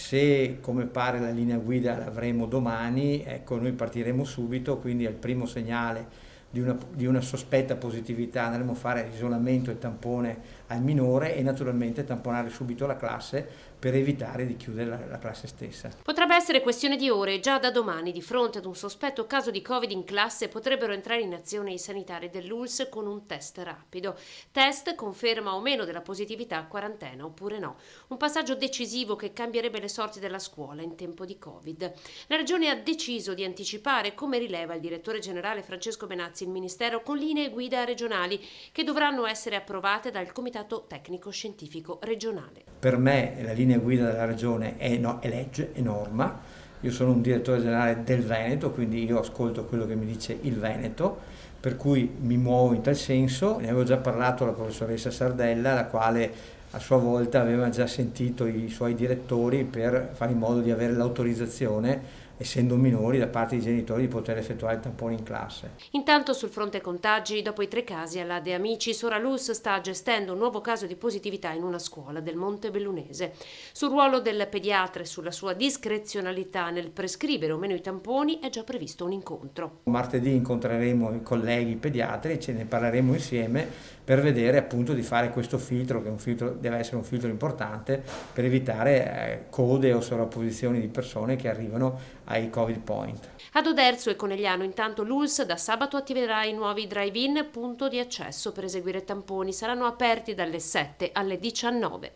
se come pare la linea guida l'avremo domani, ecco, noi partiremo subito, quindi al primo segnale di una sospetta positività andremo a fare isolamento e tampone al minore e naturalmente tamponare subito la classe per evitare di chiudere la classe stessa. Potrebbe essere questione di ore. Già da domani, di fronte ad un sospetto caso di Covid in classe, potrebbero entrare in azione i sanitari dell'ULSS con un test rapido. Test conferma o meno della positività a quarantena oppure no. Un passaggio decisivo che cambierebbe le sorti della scuola in tempo di Covid. La Regione ha deciso di anticipare, come rileva il direttore generale Francesco Benazzi, il Ministero, con linee guida regionali che dovranno essere approvate dal Comitato Tecnico Scientifico regionale. Per me la linea guida della Regione è legge, è norma. Io sono un direttore generale del Veneto, quindi io ascolto quello che mi dice il Veneto, per cui mi muovo in tal senso. Ne avevo già parlato alla professoressa Sardella, la quale a sua volta aveva già sentito i suoi direttori per fare in modo di avere l'autorizzazione, essendo minori, da parte dei genitori di poter effettuare tamponi in classe. Intanto sul fronte contagi, dopo i 3 casi alla De Amicis, ora l'ULSS sta gestendo un nuovo caso di positività in una scuola del Monte Bellunese. Sul ruolo del pediatra e sulla sua discrezionalità nel prescrivere o meno i tamponi è già previsto un incontro. Martedì incontreremo i colleghi pediatri, ce ne parleremo insieme per vedere appunto di fare questo filtro, che è un filtro, deve essere un filtro importante per evitare code o sovrapposizioni di persone che arrivano ai Covid point. Ad Oderzo e Conegliano intanto l'ULSS da sabato attiverà i nuovi drive-in punto di accesso per eseguire tamponi. Saranno aperti dalle 7 alle 19.